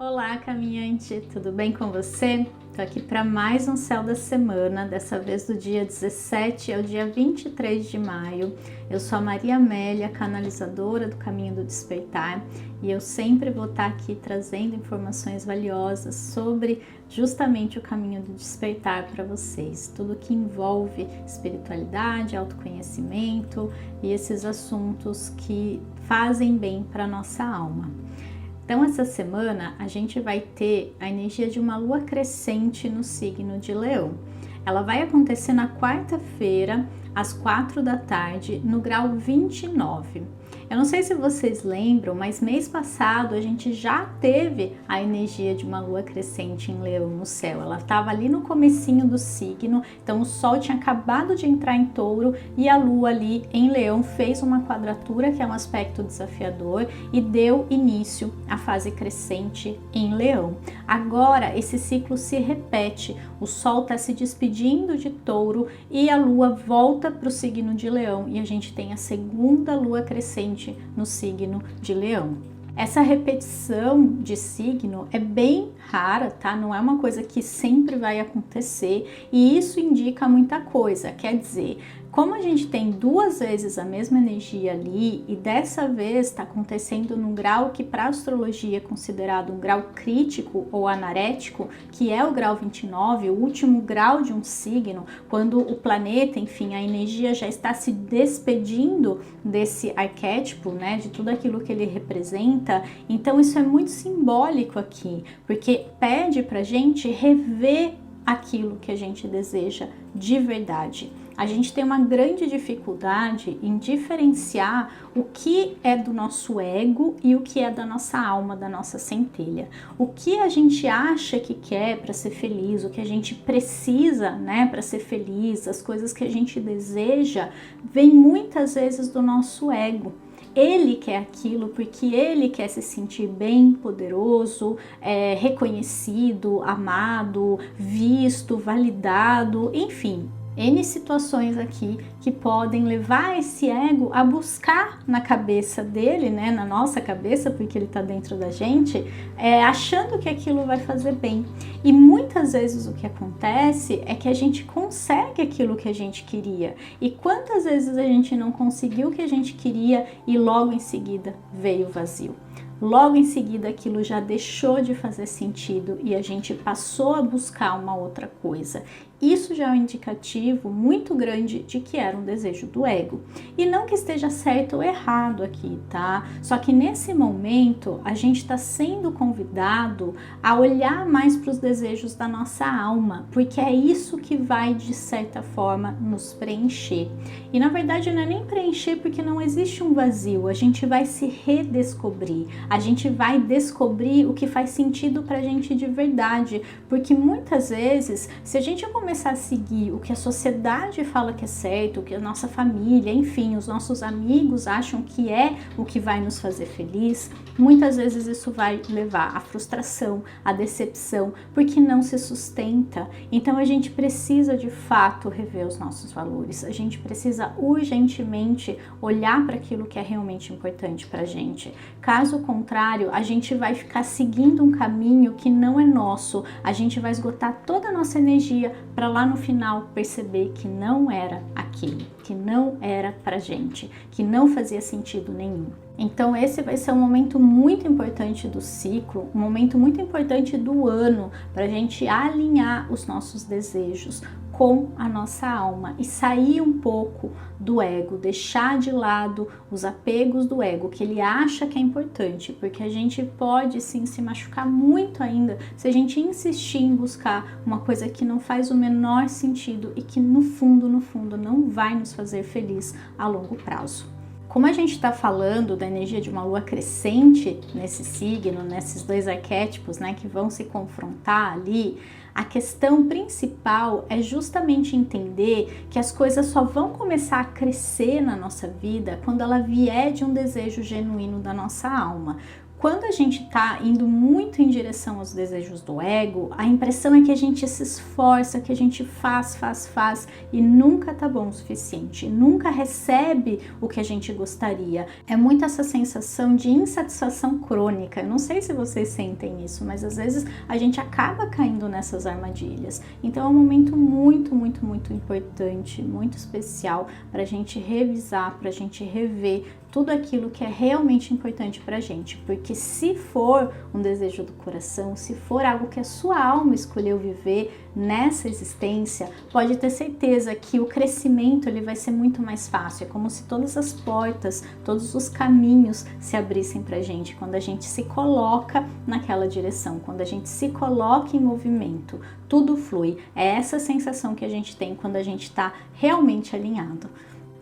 Olá, caminhante, tudo bem com você? Tô aqui para mais um Céu da Semana, dessa vez do dia 17 ao dia 23 de maio. Eu sou a Maria Amélia, canalizadora do Caminho do Despertar, e eu sempre vou estar aqui trazendo informações valiosas sobre justamente o Caminho do Despertar para vocês. Tudo que envolve espiritualidade, autoconhecimento e esses assuntos que fazem bem para nossa alma. Então, essa semana a gente vai ter a energia de uma lua crescente no signo de Leão. Ela vai acontecer na quarta-feira, às 4 da tarde, no grau 29. Eu não sei se vocês lembram, mas mês passado a gente já teve a energia de uma lua crescente em Leão no céu. Ela estava ali no comecinho do signo, então o Sol tinha acabado de entrar em Touro e a Lua ali em Leão fez uma quadratura, que é um aspecto desafiador, e deu início à fase crescente em Leão. Agora esse ciclo se repete, o Sol está se despedindo de Touro e a Lua volta para o signo de Leão e a gente tem a segunda Lua crescente no signo de Leão. Essa repetição de signo é bem rara, tá? Não é uma coisa que sempre vai acontecer e isso indica muita coisa. Quer dizer, como a gente tem duas vezes a mesma energia ali e dessa vez está acontecendo num grau que para a astrologia é considerado um grau crítico ou anarético, que é o grau 29, o último grau de um signo, quando o planeta, enfim, a energia já está se despedindo desse arquétipo, né, de tudo aquilo que ele representa. Então isso é muito simbólico aqui, porque pede pra gente rever aquilo que a gente deseja de verdade. A gente tem uma grande dificuldade em diferenciar o que é do nosso ego e o que é da nossa alma, da nossa centelha. O que a gente acha que quer para ser feliz, o que a gente precisa, né, para ser feliz, as coisas que a gente deseja, vem muitas vezes do nosso ego. Ele quer aquilo porque ele quer se sentir bem, poderoso, reconhecido, amado, visto, validado, enfim. N situações aqui que podem levar esse ego a buscar na cabeça dele, né, na nossa cabeça, porque ele está dentro da gente, achando que aquilo vai fazer bem. E muitas vezes o que acontece é que a gente consegue aquilo que a gente queria. E quantas vezes a gente não conseguiu o que a gente queria e logo em seguida veio o vazio. Logo em seguida aquilo já deixou de fazer sentido e a gente passou a buscar uma outra coisa. Isso já é um indicativo muito grande de que era um desejo do ego. E não que esteja certo ou errado aqui, tá? Só que nesse momento a gente está sendo convidado a olhar mais para os desejos da nossa alma, porque é isso que vai, de certa forma, nos preencher. E na verdade não é nem preencher, porque não existe um vazio, a gente vai se redescobrir, a gente vai descobrir o que faz sentido pra gente de verdade, porque muitas vezes, se a gente começar a seguir o que a sociedade fala que é certo, o que a nossa família, enfim, os nossos amigos acham que é o que vai nos fazer feliz, muitas vezes isso vai levar à frustração, à decepção, porque não se sustenta. Então a gente precisa de fato rever os nossos valores, a gente precisa urgentemente olhar para aquilo que é realmente importante pra gente. Caso contrário, a gente vai ficar seguindo um caminho que não é nosso, a gente vai esgotar toda a nossa energia para lá no final perceber que não era aquilo, que não era pra gente, que não fazia sentido nenhum. Então esse vai ser um momento muito importante do ciclo, um momento muito importante do ano, para a gente alinhar os nossos desejos com a nossa alma e sair um pouco do ego, deixar de lado os apegos do ego, que ele acha que é importante, porque a gente pode sim se machucar muito ainda se a gente insistir em buscar uma coisa que não faz o menor sentido e que no fundo não vai nos fazer feliz a longo prazo. Como a gente está falando da energia de uma lua crescente nesse signo, nesses dois arquétipos, né, que vão se confrontar ali, a questão principal é justamente entender que as coisas só vão começar a crescer na nossa vida quando ela vier de um desejo genuíno da nossa alma. Quando a gente está indo muito em direção aos desejos do ego, a impressão é que a gente se esforça, que a gente faz e nunca tá bom o suficiente, nunca recebe o que a gente gostaria. É muito essa sensação de insatisfação crônica. Eu não sei se vocês sentem isso, mas às vezes a gente acaba caindo nessas armadilhas. Então é um momento muito importante, muito especial para a gente revisar, para a gente rever tudo aquilo que é realmente importante pra gente, porque se for um desejo do coração, se for algo que a sua alma escolheu viver nessa existência, pode ter certeza que o crescimento ele vai ser muito mais fácil. É como se todas as portas, todos os caminhos se abrissem pra gente quando a gente se coloca naquela direção, quando a gente se coloca em movimento, tudo flui. É essa sensação que a gente tem quando a gente está realmente alinhado.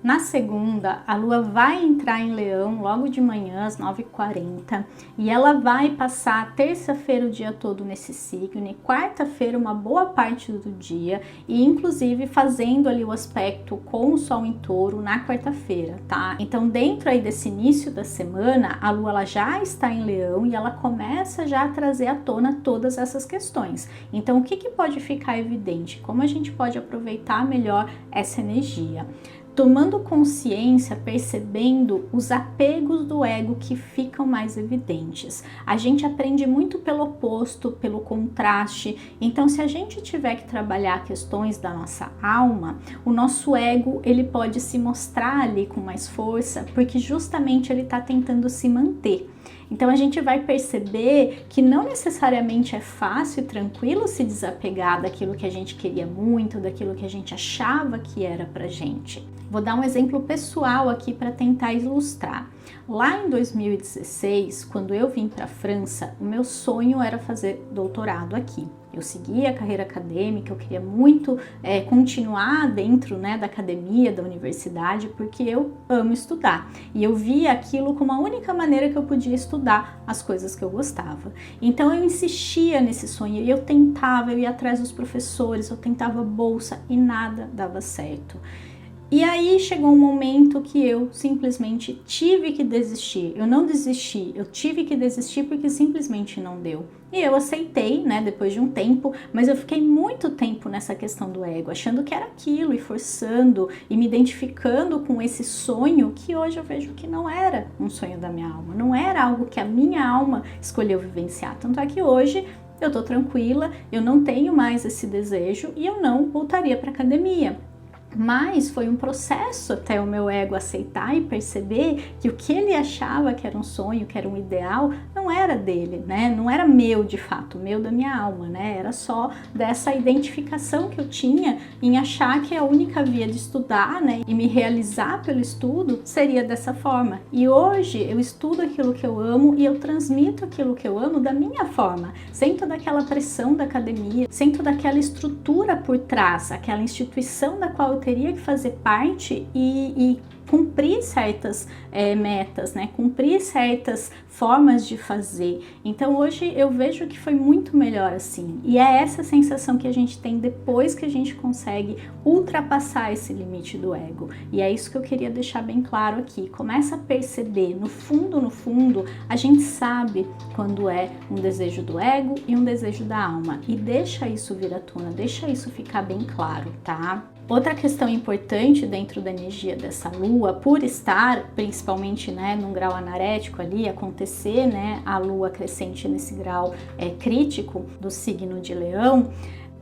Na segunda, a lua vai entrar em Leão logo de manhã, às 9h40, e ela vai passar terça-feira o dia todo nesse signo, e quarta-feira uma boa parte do dia, e inclusive fazendo ali o aspecto com o Sol em Touro na quarta-feira, tá? Então, dentro aí desse início da semana, a lua ela já está em Leão e ela começa já a trazer à tona todas essas questões. Então, o que pode ficar evidente? Como a gente pode aproveitar melhor essa energia? Tomando consciência, percebendo os apegos do ego que ficam mais evidentes. A gente aprende muito pelo oposto, pelo contraste. Então, se a gente tiver que trabalhar questões da nossa alma, o nosso ego ele pode se mostrar ali com mais força, porque justamente ele está tentando se manter. Então a gente vai perceber que não necessariamente é fácil e tranquilo se desapegar daquilo que a gente queria muito, daquilo que a gente achava que era pra gente. Vou dar um exemplo pessoal aqui para tentar ilustrar. Lá em 2016, quando eu vim para a França, o meu sonho era fazer doutorado aqui. Eu segui a carreira acadêmica, eu queria muito continuar dentro, né, da academia, da universidade, porque eu amo estudar. E eu via aquilo como a única maneira que eu podia estudar as coisas que eu gostava. Então eu insistia nesse sonho, eu tentava, eu ia atrás dos professores, eu tentava bolsa e nada dava certo. E aí chegou um momento que eu simplesmente tive que desistir. Eu não desisti, eu tive que desistir porque simplesmente não deu. E eu aceitei, né, depois de um tempo, mas eu fiquei muito tempo nessa questão do ego, achando que era aquilo e forçando e me identificando com esse sonho que hoje eu vejo que não era um sonho da minha alma, não era algo que a minha alma escolheu vivenciar. Tanto é que hoje eu tô tranquila, eu não tenho mais esse desejo e eu não voltaria para academia. Mas foi um processo até o meu ego aceitar e perceber que o que ele achava que era um sonho, que era um ideal, não era dele, né? Não era meu de fato, meu da minha alma, né? Era só dessa identificação que eu tinha em achar que a única via de estudar, né, e me realizar pelo estudo seria dessa forma. E hoje eu estudo aquilo que eu amo e eu transmito aquilo que eu amo da minha forma, sem toda aquela pressão da academia, sem toda aquela estrutura por trás, aquela instituição da qual eu teria que fazer parte e cumprir certas metas, né? Cumprir certas formas de fazer. Então hoje eu vejo que foi muito melhor assim. E é essa sensação que a gente tem depois que a gente consegue ultrapassar esse limite do ego. E é isso que eu queria deixar bem claro aqui. Começa a perceber, no fundo, a gente sabe quando é um desejo do ego e um desejo da alma. E deixa isso vir à tona, deixa isso ficar bem claro, tá? Outra questão importante dentro da energia dessa lua, por estar principalmente, né, num grau anarético ali, acontecer, né, a lua crescente nesse grau crítico do signo de Leão,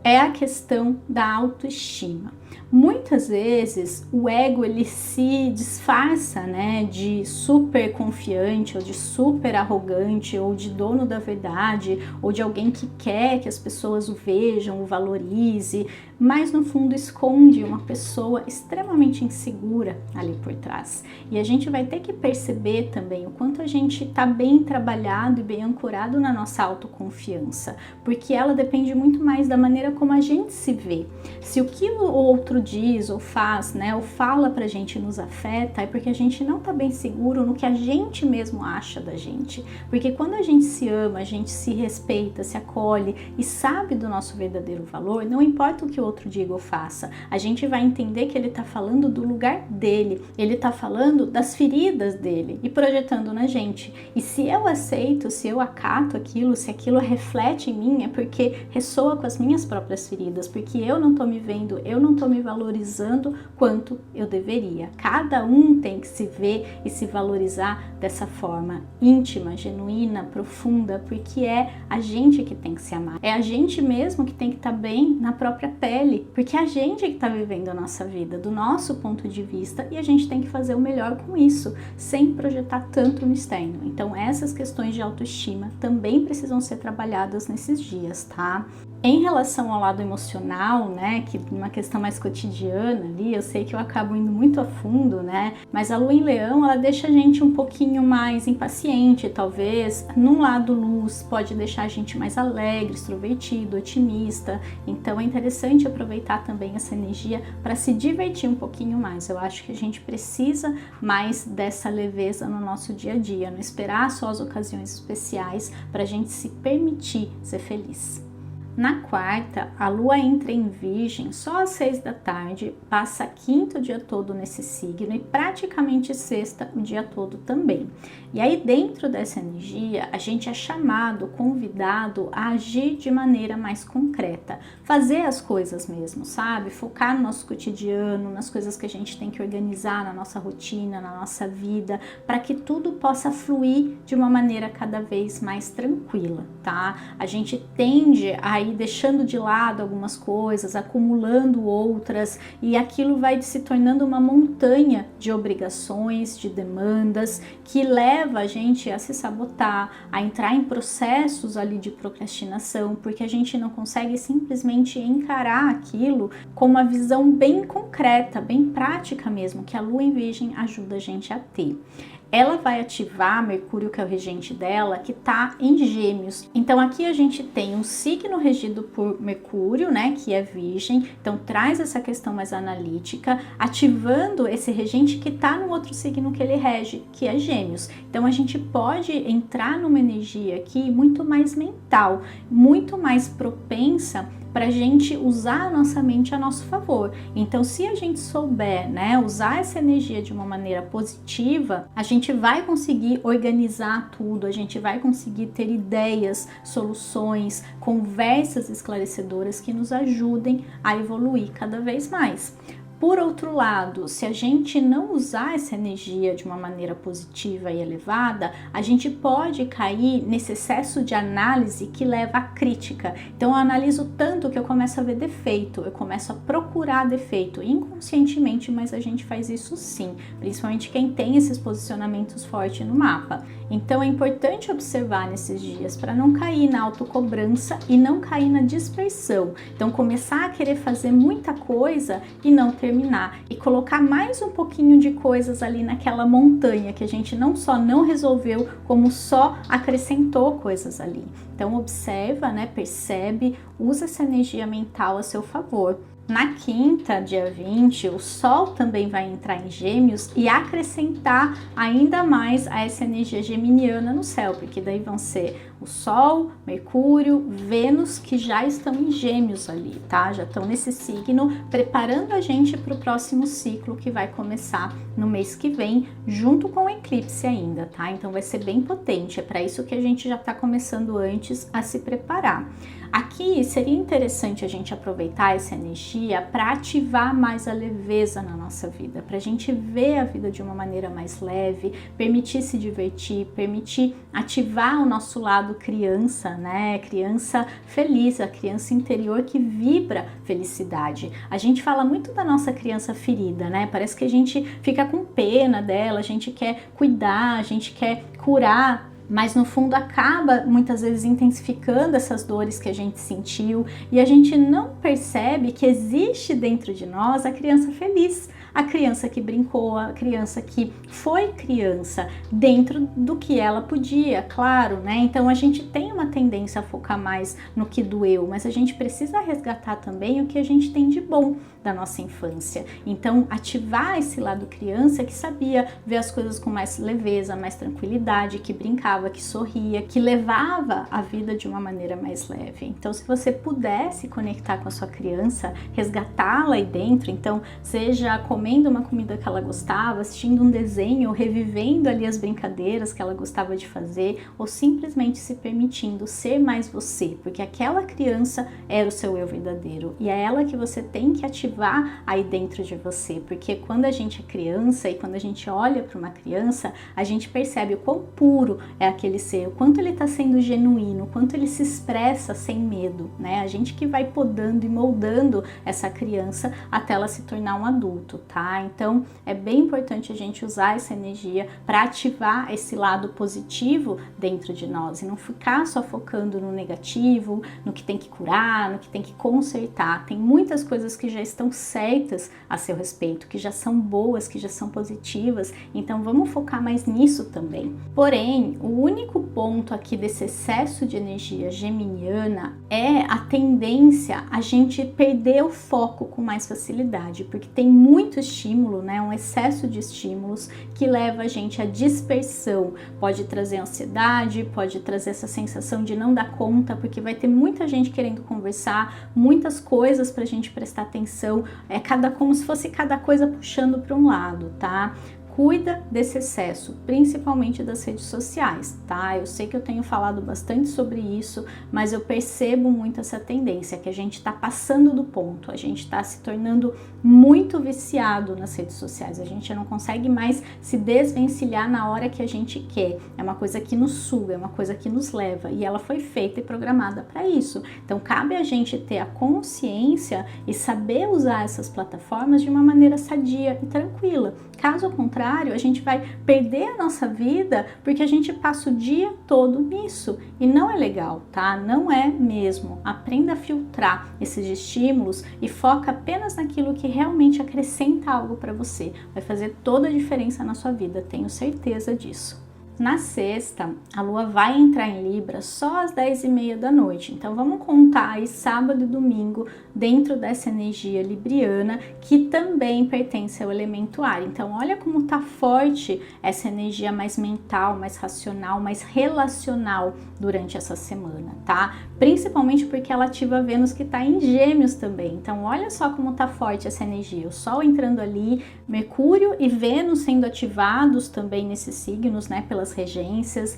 é a questão da autoestima. Muitas vezes o ego ele se disfarça, né, de super confiante ou de super arrogante ou de dono da verdade ou de alguém que quer que as pessoas o vejam, o valorize, mas no fundo esconde uma pessoa extremamente insegura ali por trás. E a gente vai ter que perceber também o quanto a gente está bem trabalhado e bem ancorado na nossa autoconfiança, porque ela depende muito mais da maneira como a gente se vê. Se o que o outro diz ou faz, né, ou fala pra gente nos afeta, é porque a gente não tá bem seguro no que a gente mesmo acha da gente. Porque quando a gente se ama, a gente se respeita, se acolhe e sabe do nosso verdadeiro valor, não importa o que o outro diga ou faça. A gente vai entender que ele está falando do lugar dele, ele está falando das feridas dele e projetando na gente. E se eu aceito, se eu acato aquilo, se aquilo reflete em mim, é porque ressoa com as minhas próprias feridas, porque eu não estou me vendo, eu não estou me valorizando quanto eu deveria. Cada um tem que se ver e se valorizar dessa forma íntima, genuína, profunda, porque é a gente que tem que se amar. É a gente mesmo que tem que estar bem na própria pele, porque é a gente que está vivendo a nossa vida, do nosso ponto de vista, e a gente tem que fazer o melhor com isso, sem projetar tanto no externo. Então essas questões de autoestima também precisam ser trabalhadas nesses dias, tá? Em relação ao lado emocional, né, que uma questão mais cotidiana ali, eu sei que eu acabo indo muito a fundo, né, mas a lua em leão, ela deixa a gente um pouquinho mais impaciente, talvez, num lado luz, pode deixar a gente mais alegre, extrovertido, otimista, então é interessante aproveitar também essa energia para se divertir um pouquinho mais. Eu acho que a gente precisa mais dessa leveza no nosso dia a dia, não esperar só as ocasiões especiais para a gente se permitir ser feliz. Na quarta, a lua entra em Virgem só às 6 da tarde, passa quinta o dia todo nesse signo e praticamente sexta o dia todo também. E aí dentro dessa energia, a gente é chamado, convidado a agir de maneira mais concreta, fazer as coisas mesmo, sabe? Focar no nosso cotidiano, nas coisas que a gente tem que organizar na nossa rotina, na nossa vida, para que tudo possa fluir de uma maneira cada vez mais tranquila, tá? A gente tende a ir deixando de lado algumas coisas, acumulando outras, e aquilo vai se tornando uma montanha de obrigações, de demandas, que leva a gente a se sabotar, a entrar em processos ali de procrastinação, porque a gente não consegue simplesmente encarar aquilo com uma visão bem concreta, bem prática mesmo, que a lua em Virgem ajuda a gente a ter. Ela vai ativar Mercúrio, que é o regente dela, que tá em Gêmeos. Então aqui a gente tem um signo regido por Mercúrio, né, que é Virgem, então traz essa questão mais analítica, ativando esse regente que tá no outro signo que ele rege, que é Gêmeos. Então a gente pode entrar numa energia aqui muito mais mental, muito mais propensa para a gente usar a nossa mente a nosso favor. Então, se a gente souber, né, usar essa energia de uma maneira positiva, a gente vai conseguir organizar tudo, a gente vai conseguir ter ideias, soluções, conversas esclarecedoras que nos ajudem a evoluir cada vez mais. Por outro lado, se a gente não usar essa energia de uma maneira positiva e elevada, a gente pode cair nesse excesso de análise que leva à crítica. Então eu analiso tanto que eu começo a ver defeito, eu começo a procurar defeito inconscientemente, mas a gente faz isso sim, principalmente quem tem esses posicionamentos fortes no mapa. Então é importante observar nesses dias para não cair na autocobrança e não cair na dispersão. Então começar a querer fazer muita coisa e não terminar, e colocar mais um pouquinho de coisas ali naquela montanha que a gente não só não resolveu, como só acrescentou coisas ali. Então observa, né, percebe, usa essa energia mental a seu favor. Na quinta, dia 20, o Sol também vai entrar em Gêmeos e acrescentar ainda mais a essa energia geminiana no céu, porque daí vão ser o Sol, Mercúrio, Vênus, que já estão em Gêmeos ali, tá? Já estão nesse signo, preparando a gente para o próximo ciclo que vai começar no mês que vem, junto com o eclipse ainda, tá? Então vai ser bem potente, é para isso que a gente já está começando antes a se preparar. Aqui seria interessante a gente aproveitar essa energia para ativar mais a leveza na nossa vida, para a gente ver a vida de uma maneira mais leve, permitir se divertir, permitir ativar o nosso lado criança, né? Criança feliz, a criança interior que vibra felicidade. A gente fala muito da nossa criança ferida, né? Parece que a gente fica com pena dela, a gente quer cuidar, a gente quer curar, mas no fundo acaba muitas vezes intensificando essas dores que a gente sentiu e a gente não percebe que existe dentro de nós a criança feliz, a criança que brincou, a criança que foi criança dentro do que ela podia, claro, né? Então a gente tem uma tendência a focar mais no que doeu, mas a gente precisa resgatar também o que a gente tem de bom da nossa infância. Então ativar esse lado criança que sabia ver as coisas com mais leveza, mais tranquilidade, que brincava, que sorria, que levava a vida de uma maneira mais leve. Então se você pudesse conectar com a sua criança, resgatá-la aí dentro, então seja comendo uma comida que ela gostava, assistindo um desenho, ou revivendo ali as brincadeiras que ela gostava de fazer, ou simplesmente se permitindo ser mais você, porque aquela criança era o seu eu verdadeiro e é ela que você tem que ativar aí dentro de você, porque quando a gente é criança e quando a gente olha para uma criança, a gente percebe o quão puro é aquele ser, o quanto ele está sendo genuíno, o quanto ele se expressa sem medo, né? A gente que vai podando e moldando essa criança até ela se tornar um adulto, tá? Então é bem importante a gente usar essa energia para ativar esse lado positivo dentro de nós e não ficar só focando no negativo, no que tem que curar, no que tem que consertar. Tem muitas coisas que já estão certas a seu respeito, que já são boas, que já são positivas, então vamos focar mais nisso também. Porém, o único ponto aqui desse excesso de energia geminiana é a tendência a gente perder o foco com mais facilidade, porque tem muito estímulo, né? Um excesso de estímulos que leva a gente à dispersão, pode trazer ansiedade, pode trazer essa sensação de não dar conta, porque vai ter muita gente querendo conversar, muitas coisas pra gente prestar atenção, como se fosse cada coisa puxando para um lado, tá? Cuida desse excesso, principalmente das redes sociais, tá? Eu sei que eu tenho falado bastante sobre isso, mas eu percebo muito essa tendência, que a gente tá passando do ponto, a gente tá se tornando muito viciado nas redes sociais, a gente não consegue mais se desvencilhar na hora que a gente quer, é uma coisa que nos suga, é uma coisa que nos leva, e ela foi feita e programada para isso. Então cabe a gente ter a consciência e saber usar essas plataformas de uma maneira sadia e tranquila. Caso contrário, a gente vai perder a nossa vida porque a gente passa o dia todo nisso e não é legal, tá? Não é mesmo. Aprenda a filtrar esses estímulos e foca apenas naquilo que realmente acrescenta algo para você. Vai fazer toda a diferença na sua vida, tenho certeza disso. Na sexta, a lua vai entrar em Libra só às 10h30 da noite, então vamos contar aí sábado e domingo dentro dessa energia libriana que também pertence ao elemento ar. Então olha como tá forte essa energia mais mental, mais racional, mais relacional durante essa semana, tá? Principalmente porque ela ativa Vênus que tá em Gêmeos também, então olha só como tá forte essa energia, o Sol entrando ali, Mercúrio e Vênus sendo ativados também nesses signos, né, pelas regências,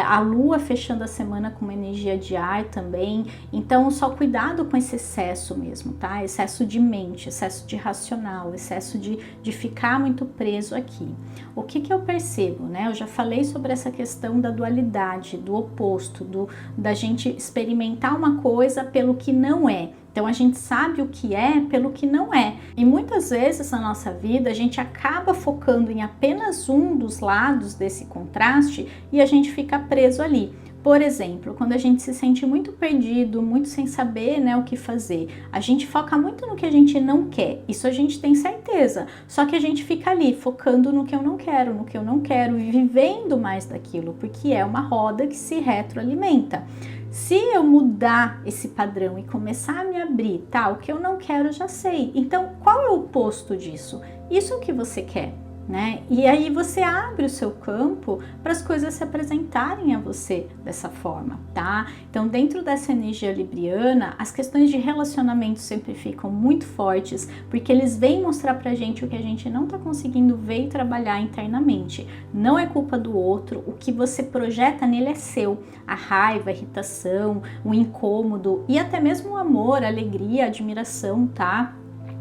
a Lua fechando a semana com uma energia de ar também, então só cuidado com esse excesso mesmo, tá? Excesso de mente, excesso de racional, excesso de ficar muito preso aqui. O que eu percebo, né? Eu já falei sobre essa questão da dualidade, do oposto, da gente experimentar uma coisa pelo que não é. Então a gente sabe o que é pelo que não é. E muitas vezes na nossa vida a gente acaba focando em apenas um dos lados desse contraste e a gente fica preso ali. Por exemplo, quando a gente se sente muito perdido, muito sem saber, né, o que fazer, a gente foca muito no que a gente não quer, isso a gente tem certeza, só que a gente fica ali focando no que eu não quero, vivendo mais daquilo, porque é uma roda que se retroalimenta. Se eu mudar esse padrão e começar a me abrir, tá, o que eu não quero eu já sei, então qual é o oposto disso? Isso que você quer, né? E aí você abre o seu campo para as coisas se apresentarem a você dessa forma, tá? Então dentro dessa energia libriana, as questões de relacionamento sempre ficam muito fortes, porque eles vêm mostrar pra gente o que a gente não tá conseguindo ver e trabalhar internamente. Não é culpa do outro, o que você projeta nele é seu. A raiva, a irritação, o incômodo e até mesmo o amor, a alegria, a admiração, tá?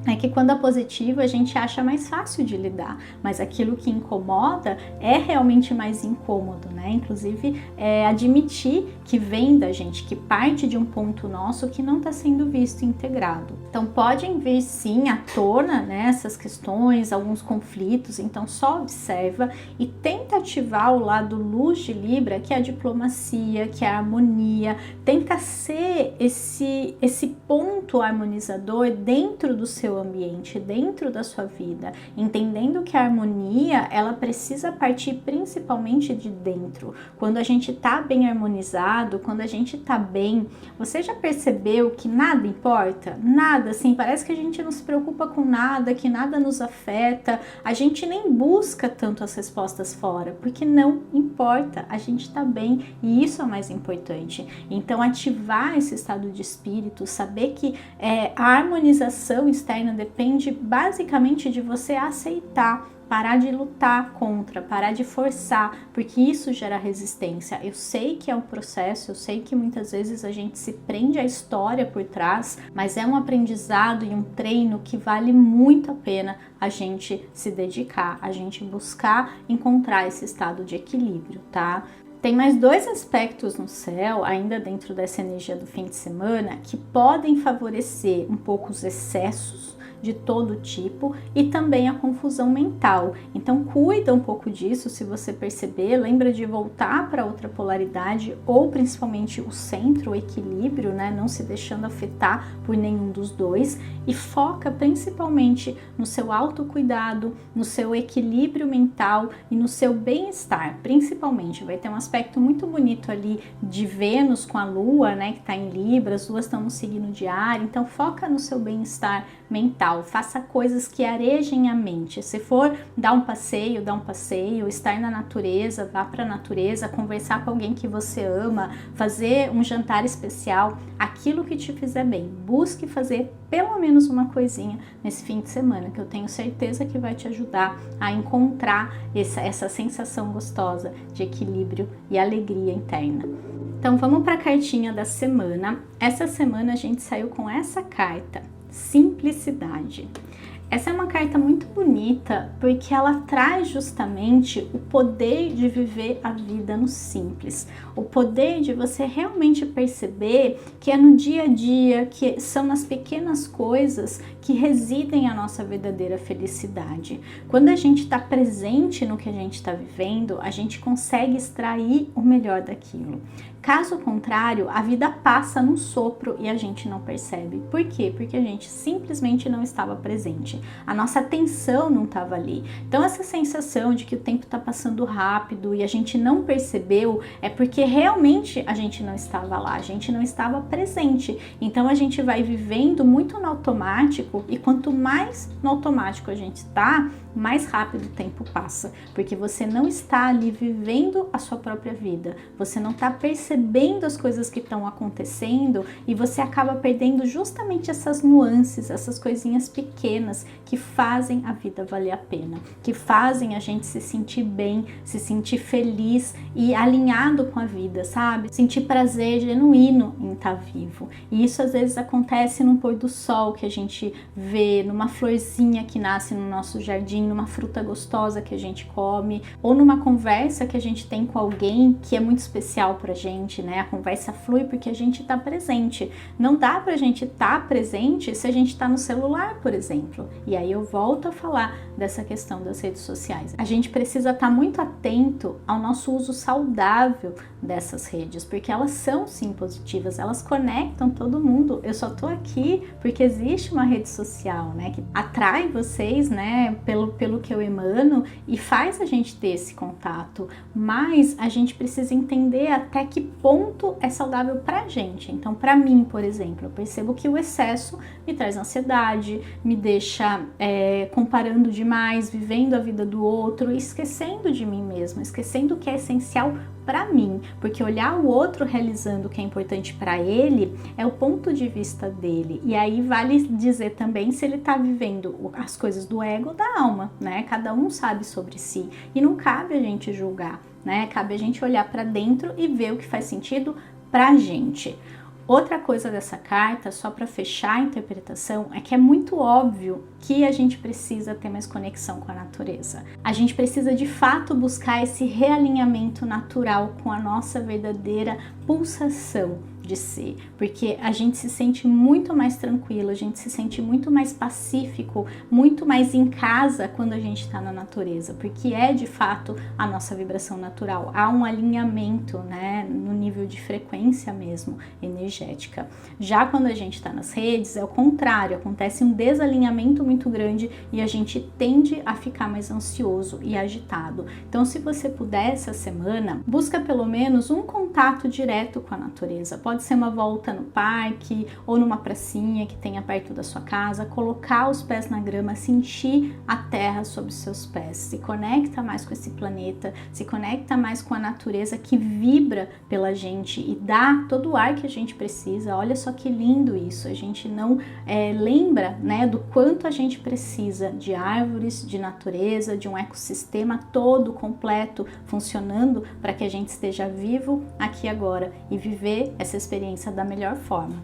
É que quando é positivo a gente acha mais fácil de lidar, mas aquilo que incomoda é realmente mais incômodo, né? Inclusive, admitir que vem da gente, que parte de um ponto nosso que não está sendo visto e integrado. Então, podem vir sim à tona, né, essas questões, alguns conflitos, então só observa e tenta ativar o lado luz de Libra, que é a diplomacia, que é a harmonia, tenta ser esse ponto harmonizador dentro do seu seu ambiente, dentro da sua vida, entendendo que a harmonia, ela precisa partir principalmente de dentro. Quando a gente tá bem harmonizado, quando a gente tá bem, você já percebeu que nada importa? Nada, assim, parece que a gente não se preocupa com nada, que nada nos afeta, a gente nem busca tanto as respostas fora, porque não importa, a gente tá bem e isso é o mais importante. Então, ativar esse estado de espírito, saber que a harmonização externa depende basicamente de você aceitar, parar de lutar contra, parar de forçar, porque isso gera resistência. Eu sei que é um processo, eu sei que muitas vezes a gente se prende à história por trás, mas é um aprendizado e um treino que vale muito a pena a gente se dedicar, a gente buscar encontrar esse estado de equilíbrio, tá? Tem mais dois aspectos no céu, ainda dentro dessa energia do fim de semana, que podem favorecer um pouco os excessos de todo tipo e também a confusão mental. Então cuida um pouco disso, se você perceber, lembra de voltar para outra polaridade ou principalmente o centro, o equilíbrio, né? Não se deixando afetar por nenhum dos dois e foca principalmente no seu autocuidado, no seu equilíbrio mental e no seu bem-estar, principalmente. Vai ter um aspecto muito bonito ali de Vênus com a Lua, né? Que está em Libra, as duas estão no signo de Ar, então foca no seu bem-estar mental, faça coisas que arejem a mente. Se for dar um passeio, estar na natureza, vá para a natureza, conversar com alguém que você ama, fazer um jantar especial, aquilo que te fizer bem. Busque fazer pelo menos uma coisinha nesse fim de semana, que eu tenho certeza que vai te ajudar a encontrar essa sensação gostosa de equilíbrio e alegria interna. Então vamos para a cartinha da semana. Essa semana a gente saiu com essa carta, simplicidade. Essa é uma carta muito bonita porque ela traz justamente o poder de viver a vida no simples, o poder de você realmente perceber que é no dia a dia, que são nas pequenas coisas que residem a nossa verdadeira felicidade. Quando a gente está presente no que a gente está vivendo, a gente consegue extrair o melhor daquilo. Caso contrário, a vida passa num sopro e a gente não percebe. Por quê? Porque a gente simplesmente não estava presente. A nossa atenção não estava ali. Então essa sensação de que o tempo está passando rápido e a gente não percebeu é porque realmente a gente não estava lá, a gente não estava presente. Então a gente vai vivendo muito no automático e quanto mais no automático a gente está, mais rápido o tempo passa, porque você não está ali vivendo a sua própria vida, você não está percebendo as coisas que estão acontecendo e você acaba perdendo justamente essas nuances, essas coisinhas pequenas que fazem a vida valer a pena, que fazem a gente se sentir bem, se sentir feliz e alinhado com a vida, sabe? Sentir prazer genuíno em estar vivo. E isso às vezes acontece no pôr do sol que a gente vê, numa florzinha que nasce no nosso jardim, numa fruta gostosa que a gente come, ou numa conversa que a gente tem com alguém que é muito especial pra gente, né? A conversa flui porque a gente tá presente. Não dá pra gente estar presente se a gente tá no celular, por exemplo. E aí eu volto a falar dessa questão das redes sociais. A gente precisa estar muito atento ao nosso uso saudável dessas redes, porque elas são sim positivas, elas conectam todo mundo. Eu só tô aqui porque existe uma rede social, né, que atrai vocês, né, pelo que eu emano e faz a gente ter esse contato, mas a gente precisa entender até que ponto é saudável pra gente. Então, pra mim, por exemplo, eu percebo que o excesso me traz ansiedade, me deixa comparando demais, vivendo a vida do outro, esquecendo de mim mesma, esquecendo o que é essencial para mim, porque olhar o outro realizando o que é importante para ele é o ponto de vista dele, e aí vale dizer também se ele tá vivendo as coisas do ego ou da alma, né? Cada um sabe sobre si e não cabe a gente julgar, né? Cabe a gente olhar para dentro e ver o que faz sentido pra gente. Outra coisa dessa carta, só para fechar a interpretação, é que é muito óbvio que a gente precisa ter mais conexão com a natureza. A gente precisa de fato buscar esse realinhamento natural com a nossa verdadeira pulsação, de ser, porque a gente se sente muito mais tranquilo, a gente se sente muito mais pacífico, muito mais em casa quando a gente está na natureza, porque é de fato a nossa vibração natural. Há um alinhamento, né, no nível de frequência mesmo, energética. Já quando a gente está nas redes, é o contrário, acontece um desalinhamento muito grande e a gente tende a ficar mais ansioso e agitado. Então, se você puder essa semana, busca pelo menos um contato direto com a natureza. Pode ser uma volta no parque ou numa pracinha que tenha perto da sua casa, colocar os pés na grama, sentir a terra sob os seus pés. Se conecta mais com esse planeta, se conecta mais com a natureza que vibra pela gente e dá todo o ar que a gente precisa. Olha só que lindo isso. A gente não lembra, né, do quanto a gente precisa de árvores, de natureza, de um ecossistema todo completo funcionando para que a gente esteja vivo aqui agora e viver essa experiência da melhor forma.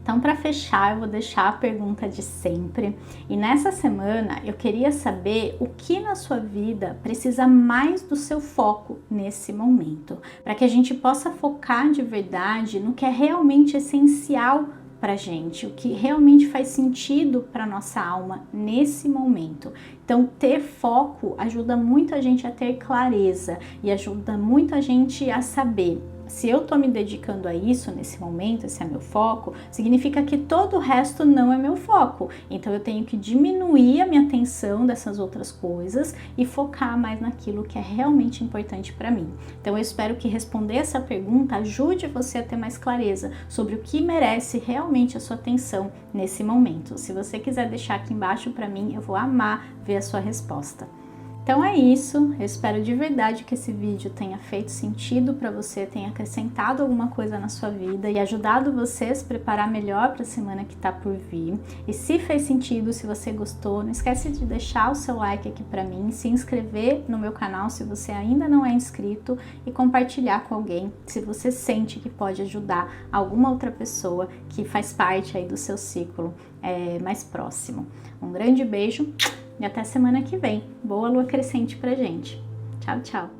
Então, para fechar, eu vou deixar a pergunta de sempre. E nessa semana eu queria saber o que na sua vida precisa mais do seu foco nesse momento, para que a gente possa focar de verdade no que é realmente essencial pra gente, o que realmente faz sentido para nossa alma nesse momento. Então, ter foco ajuda muito a gente a ter clareza e ajuda muito a gente a saber. Se eu tô me dedicando a isso nesse momento, esse é meu foco, significa que todo o resto não é meu foco. Então eu tenho que diminuir a minha atenção dessas outras coisas e focar mais naquilo que é realmente importante para mim. Então eu espero que responder essa pergunta ajude você a ter mais clareza sobre o que merece realmente a sua atenção nesse momento. Se você quiser deixar aqui embaixo para mim, eu vou amar ver a sua resposta. Então é isso, eu espero de verdade que esse vídeo tenha feito sentido para você, tenha acrescentado alguma coisa na sua vida e ajudado você a se preparar melhor para a semana que está por vir. E se fez sentido, se você gostou, não esquece de deixar o seu like aqui para mim, se inscrever no meu canal se você ainda não é inscrito e compartilhar com alguém se você sente que pode ajudar alguma outra pessoa que faz parte aí do seu ciclo mais próximo. Um grande beijo e até semana que vem. Boa lua crescente pra gente. Tchau, tchau.